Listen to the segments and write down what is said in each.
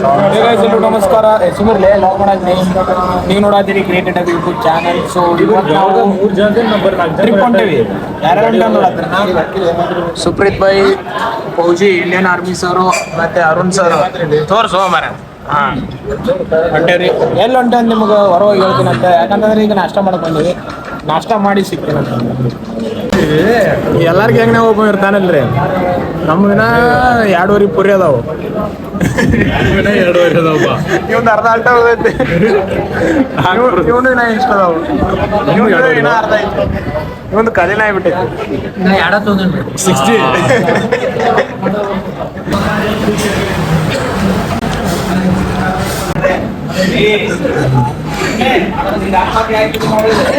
ಎಲ್ಲರೂ ನಮಸ್ಕಾರ. ಸುಮರ್ಲೆ ಲಾಗ್ ಮಾಡಿದ್ನಿ. ನೀವು ನೋಡಾತೀರಿ ಕ್ರಿಯೇಟೆಡ್ ಆಗಿ ಯೂಟ್ಯೂಬ್ ಚಾನಲ್. ಸೊ ಇವತ್ತು ನಾವು ಟ್ರಿಪ್ ಹೊಂಟೇವಿ. ಯಾರ್ಯಾರು ನೋಡಾತ್ರ Supreeth by, Fauji, Indian army ಸರು ಮತ್ತೆ ಅರುಣ್ ಸರ್ ತೋರ್ಸು ಮರ. ಹೊಂಟೇವ್ರಿ. ಎಲ್ಲಿ ಹೊಂಟೆ ನಿಮ್ಗೆ ಹೊರಗೆ ಹೇಳ್ತೀನಂತ. ಯಾಕಂತಂದ್ರೆ ಈಗ ನಾಷ್ಟ ಮಾಡಕ್ ಬಂದಿವಿ. ನಾಷ್ಟ ಮಾಡಿ ಸಿಗ್ತೀನಂತ. ಎಲ್ಲಾರ್ಗ ಹೆಂಗ್ ನಾವು ಒಬ್ಬ ಇರ್ತಾನಲ್ರಿ. ನಮ್ಗಿನ 2.5 ಪುರಿ ಅದಾವು. ಇವಂದು ಅರ್ಧ ಅಲ್ಟ ಹೋಗೈತಿ. ಇವನು ಇನ್ನ ಇಷ್ಟ ಅದಾವು. ಇನ್ನ ಅರ್ಧ ಐತಿ. ಇವೊಂದು ಕಲಿನ ಆಗ್ಬಿಟ್ಟೈತಿ. 60.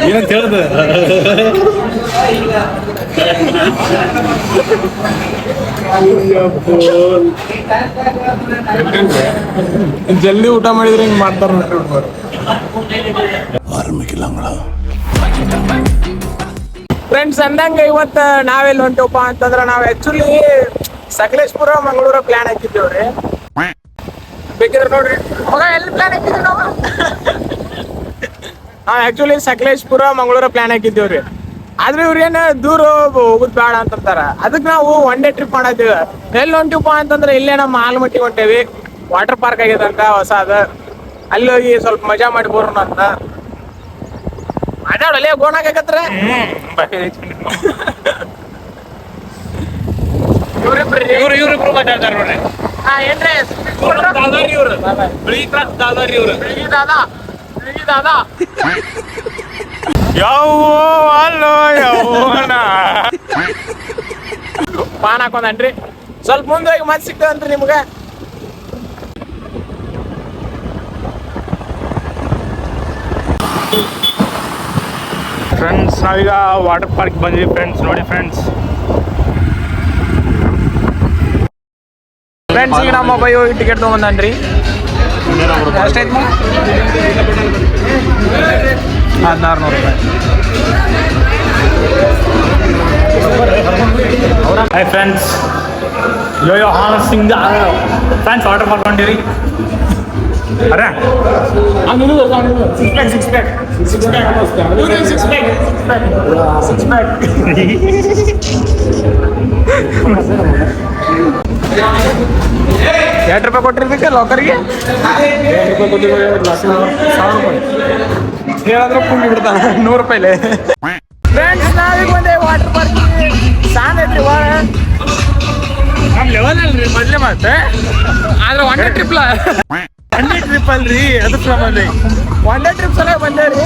ಏನಂತ ಹೇಳ್ದ ಜಲ್ದಿ ಊಟ ಮಾಡಿದ್ರೆ ಹಿಂಗ್ ಮಾಡ್ತಾರ. ಫ್ರೆಂಡ್ಸ್ ಅಂದಂಗ ಇವತ್ತ ನಾವೆಲ್ಲಿ ಹೊಂಟವಪ್ಪ ಅಂತಂದ್ರ ನಾವ್ ಆಕ್ಚುಲಿ ಸಕಲೇಶ್ಪುರ ಮಂಗಳೂರ ಪ್ಲಾನ್ ಹಾಕಿದ್ದೇವ್ರಿ. ಬೇಕಿದ್ರೆ ನೋಡ್ರಿ ಮಗ ಎಲ್ಲಿ ಪ್ಲಾನ್ ಹಾಕಿದ್ವಿ ನಾವು. ಆಕ್ಚುಲಿ ಸಕಲೇಶ್ಪುರ ಮಂಗಳೂರ ಪ್ಲಾನ್ ಹಾಕಿದ್ದೇವ್ರಿ. ಆದ್ರೆ ಇವ್ರೇನು ದೂರ ಹೋಗುದ್ ಬೇಡ ಅಂತಂತಾರ. ಅದಕ್ಕೆ ನಾವು 1 ಡೇ ಟ್ರಿಪ್ ಮಾಡತ್ತೀವಿ. ಎಲ್ಲಿ ಹೊಂಟಿವಪ್ಪ ಅಂತಂದ್ರೆ ಇಲ್ಲೇ ನಮ್ಮ ಆಲ್ಮಟ್ಟಿಗೆ ಹೊಂಟೇವಿ. ವಾಟರ್ ಪಾರ್ಕ್ ಆಗ್ಯದಂತ ಹೊಸ ಅದ. ಅಲ್ಲಿ ಹೋಗಿ ಸ್ವಲ್ಪ ಮಜಾ ಮಾಡಿ ಬರೋಣ ಅಂತ. ಮಾತಾಡಲೇ ಗೋಣಾಕತ್ರ ಇವ್ರಿಬ್ರು ಮಾತಾಡ್ತಾರ ನೋಡ್ರಿ. ಏನ್ರಿ ದಾದಾ ಪಾನ್ ಹಾಕೊಂಡ್ರಿ. ಸ್ವಲ್ಪ ಮುಂದೆ ಹೋಗಿ ಮತ್ತೆ ಸಿಗ್ತದಂತ್ರಿ ನಿಮ್ಗೆ. ಫ್ರೆಂಡ್ಸ್ ನಾವೀಗ ವಾಟರ್ ಪಾರ್ಕ್ ಬಂದ್ವಿ. ಫ್ರೆಂಡ್ಸ್ ನೋಡಿ ಫ್ರೆಂಡ್ಸ್ ಈಗ ನಮ್ಮ ಬೈ ಹೋಗಿ ಟಿಕೆಟ್ ತೊಗೊಂಬಂದ್ರಿ. ಎಷ್ಟೈತಿ? 1600 ರೂಪಾಯಿ. ಹಾಯ್ ಫ್ರೆಂಡ್ಸ್, ಯೋ ಸಿಂಗ ಫ್ರೆಂಡ್ಸ್ ವಾಟರ್ ಪಾರ್ಕ್ ಹೊಂಟಿರಿ. ಅರೆ ಸಿಕ್ಸ್ ಪ್ಯಾಕ್ ₹8 ಕೊಟ್ಟಿರ್ಬೇಕು ಲಾಕರ್ಗೆ. 8 ರೂಪಾಯಿ ಕೊಟ್ಟಿರೋ 1000 ರೂಪಾಯಿ ಹೇಳಿದ್ರೆ ಕುಂಡಿ ಬಿಡ್ತಾನೆ. 100 ರೂಪಾಯಿಲೆ. ಫ್ರೆಂಡ್ಸ್ ನಾವೀಗ ಒಂದೇ ವಾಟರ್ ಪಾರ್ಕ್ ಸಾನ್ ಐತ್ರಿ. ನಮ್ಮ ಲೆವೆಲ್ ಅಲ್ರಿ ಮೊದಲೇ ಮತ್ತೆ. ಆದ್ರೆ 1 ಡೇ ಟ್ರಿಪ್ ಅಲ್ರಿ. ಅದು ಸಂಬಂಧ 1 ಡೇ ಟ್ರಿಪ್ ಸಲ ಬಂದೇವ್ರಿ.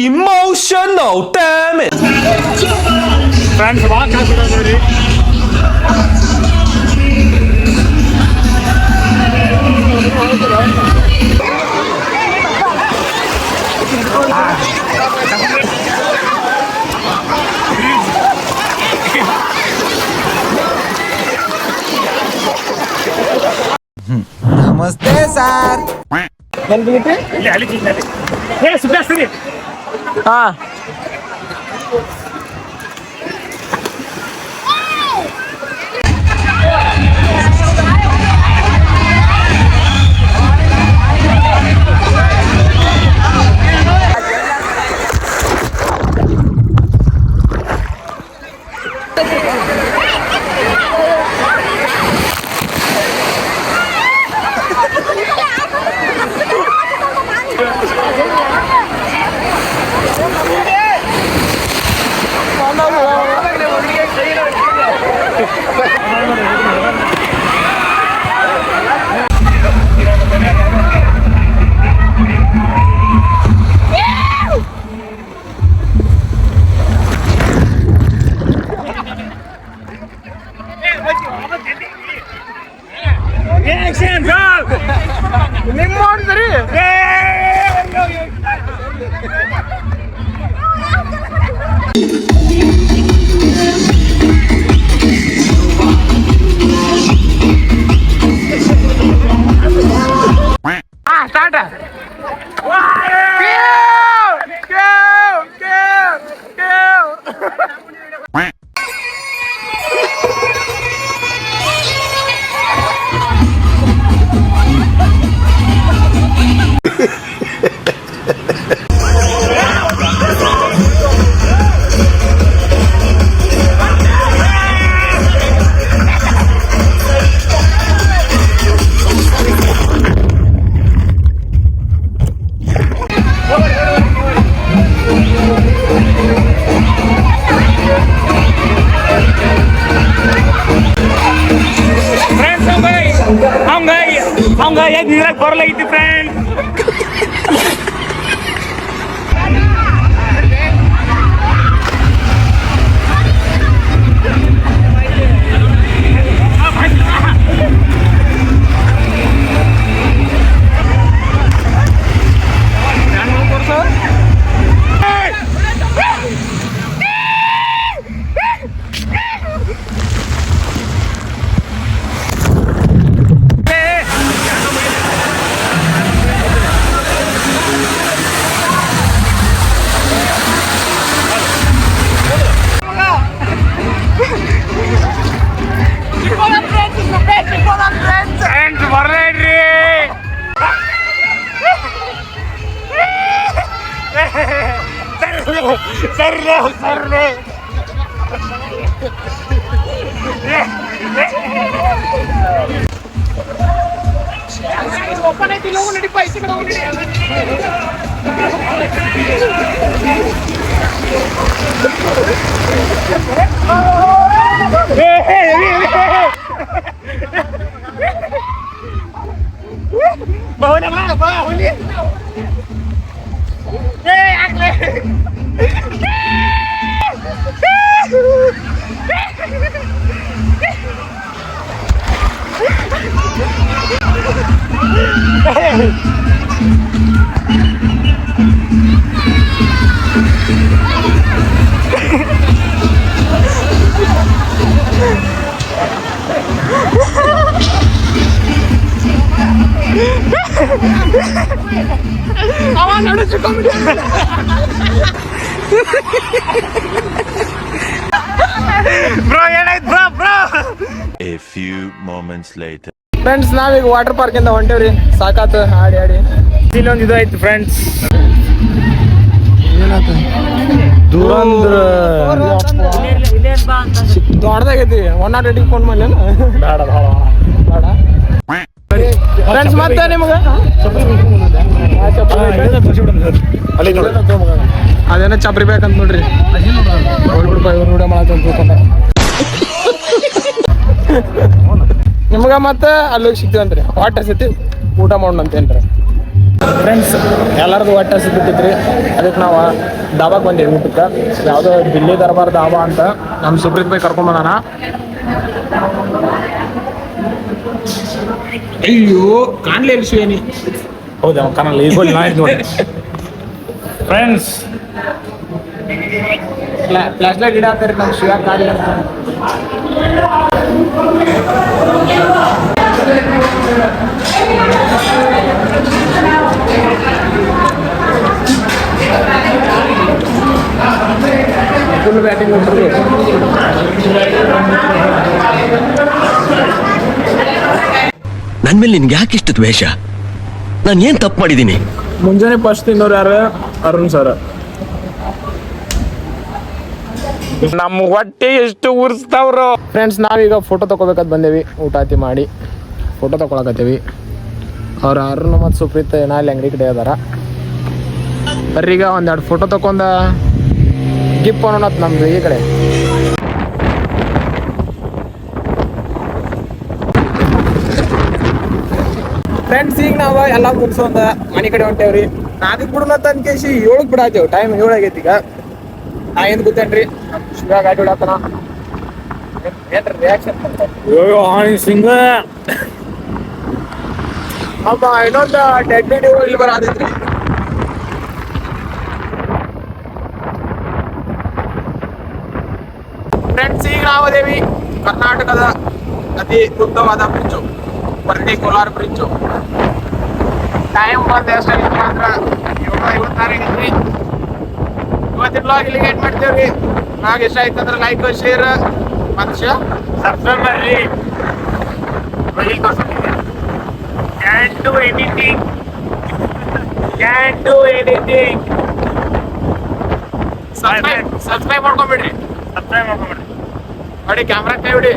Emotional damage friends. ವಾಕ್ ಹಾಕ್ಬಿಡೋದ್ರಿ. ನಮಸ್ತೆ ಸರ್. ಹಾ ನಿಮ್ಮ ಮಾಡಿದ್ರಿ. ಸ್ಟಾರ್ಟ್. ಅವಂಗ ನೀರಾಗ ಬರಲಾಗಿತ್ತು ಫ್ರೆಂಡ್. ಸರ್ಲೆ ಓಪನ್ ಐತಿ ಲೋಗು ನಡಿ ಪೈಸೆ ಕಡೆ ಹೋಗಿ ಬಹುನ ಮಾ ಬಾ ಹೋಗಿ ಆಗ್ಲೇ ಅವ ನಡೆಸಿಕೊಂಡ್ಬಿಟ್ಟ. ಬ್ರೋ ಏನಾಯ್ತು bro? A few moments later. Friends ನಾವೀಗ ವಾಟರ್ ಪಾರ್ಕ್ ಇಂದ ಹೊಂಟೇವ್ರಿ. ಸಾಕಾತು ಆಡಿ ಆಡಿ. ಇಲ್ಲೊಂದು ಇದು ಐತಿ ಫ್ರೆಂಡ್ಸ್. ಏನಾಯ್ತು? ದೂರಂದ್ರ ದೊಡ್ಡದಾಗೈತಿ. 108 ಫೋನ್ ಮಾಡ್ಲೇನ? ಬೇಡ ಬೇಡ ಫ್ರೆಂಡ್ಸ್. ಮತ್ತೆ ನಿಮ್ಗೆ ಅದೇನೋ ಚಪ್ರಿ ಬೇಕಂತ ನೋಡ್ರಿ. ನಿಮ್ಗ ಮತ್ತೆ ಅಲ್ಲಿ ಸಿಗ್ತೀವಂತ್ರಿ. ಹೊಟ್ಟೆ ಹಸತಿ ಊಟ ಮಾಡೋಣ ಅಂತೇನ್ರಿ ಫ್ರೆಂಡ್ಸ್. ಎಲ್ಲರದು ಹೊಟ್ಟೆ ಹಸಿಬಿಟ್ಟಿದ್ರಿ. ಅದಕ್ಕೆ ನಾವು ದಾಬಾಗೆ ಬಂದೇವಿ ಊಟಕ್ಕೆ. ಯಾವುದೋ ದಿಲ್ಲಿ ದರ್ಬಾರ್ ದಾಬಾ ಅಂತ ನಮ್ಮ ಸುಪ್ರೀತ್ ಬೈ ಕರ್ಕೊಂಬಂದಾನ. ಅಯ್ಯೋ ಕಾಣ್ಲೇ ಇಲ್ಲ ಶಿವೇನಿ. ಹೌದಾ ಕಾಣಲ್ಲ ಈಗ ನೋಡಿ ಫ್ರೆಂಡ್ಸ್. ಫ್ಲಾಶ್ ಲೈಟ್ ಇಡಾತಾರೆ ನಮ್ಮ ಶಿವ ಕಾಣಲಿ ಅಂತ. ಫುಲ್ ಬ್ಯಾಟಿಂಗ್ ನನ್ ಮೇಲೆ ನಿನ್ಗೆ ಯಾಕೆ ಇಷ್ಟು ದ್ವೇಷ? ನಾನು ಏನ್ ತಪ್ಪು ಮಾಡಿದ್ದೀನಿ? ಮುಂಜಾನೆ ಫಸ್ಟ್ ತಿನ್ನೋರು ಯಾರು? ಅರುಣ್ ಸರ್. ನಮ್ಮ ಹೊಟ್ಟೆ ಎಷ್ಟು ಉರ್ಸ್ತಾವ್ರು ಫ್ರೆಂಡ್ಸ್. ನಾವೀಗ ಫೋಟೋ ತಗೋಬೇಕಂತ ಬಂದೇವಿ. ಊಟ ಆತಿ ಮಾಡಿ ಫೋಟೋ ತಗೊಳಕತ್ತೀವಿ. ಅವ್ರ ಅರುಣ್ ಮತ್ತು ಸುಪ್ರೀತ್ ಏನಲ್ಲಿ ಅಂಗಡಿ ಕಡೆ ಅದಾರ. ಬರ್ರೀಗ ಒಂದೆರಡು ಫೋಟೋ ತಕೊಂಡ ಗಿಪ್ ಅನ್ನೋಣ ನಮ್ದು ಈ ಕಡೆ. ಫ್ರೆಂಡ್ಸ್ ಈಗ ನಾವು ಎಲ್ಲ ಮುಗಿಸೋಂದ ಮನೆ ಕಡೆ ಹೊಂಟೇವ್ರಿ. 4 ಬಿಡೋಣ ಕೇಸಿ 7 ಬಿಡಾತೇವ್. ಟೈಮ್ 7 ಆಗೈತಿ ಈಗ. ನಾ ಏನ್ ಗೊತ್ತೇನ್ರಿ ಶಿವ ಗಾಡಿ ಹೊಡಾತನ. ಏನ್ರಿ ರಿಯಾಕ್ಷನ್? ಸಿಂಗ ಅಮ್ಮ ಇನ್ನೊಂದು ಡೆಡ್ ವಿಡಿಯೋ ಇಲ್ಲಿ ಬರತೈತ್ರಿ. ಫ್ರೆಂಡ್ಸ್ ಈಗ ನಾವು ಅದೇವಿ ಕರ್ನಾಟಕದ ಅತಿ ಉದ್ದವಾದ ಬ್ರಿಡ್ಜು, ವರ್ಡಿ ಕೋಲಾರ ಬ್ರಿಡ್ಜು. ಟೈಮ್ ಬಂದು ಎಷ್ಟಾಗಿತ್ತು ಅಂದ್ರೆ 7:56 ಆಗೈತ್ರಿ. ಇವತ್ತಿನ ಬ್ಲಾಗ್ ಇಲ್ಲಿಗೆ ಎಂಡ್ ಮಾಡ್ತೇವ್ರಿ. ಬ್ಲಾಗ್ ಇಷ್ಟ ಆಯ್ತು ಅಂದ್ರೆ ಲೈಕ್ ಶೇರ್ ಮತ್ತು ಸಬ್ಸ್ಕ್ರೈಬ್ ಮಾಡ್ರಿ. Can't do anything. ಸಬ್ಸ್ಕ್ರೈಬ್ ಮಾಡ್ಕೊಂಬಿಡ್ರಿ. ನೋಡಿ ಕ್ಯಾಮ್ರಾ ಕೈ ಬಿಡಿ.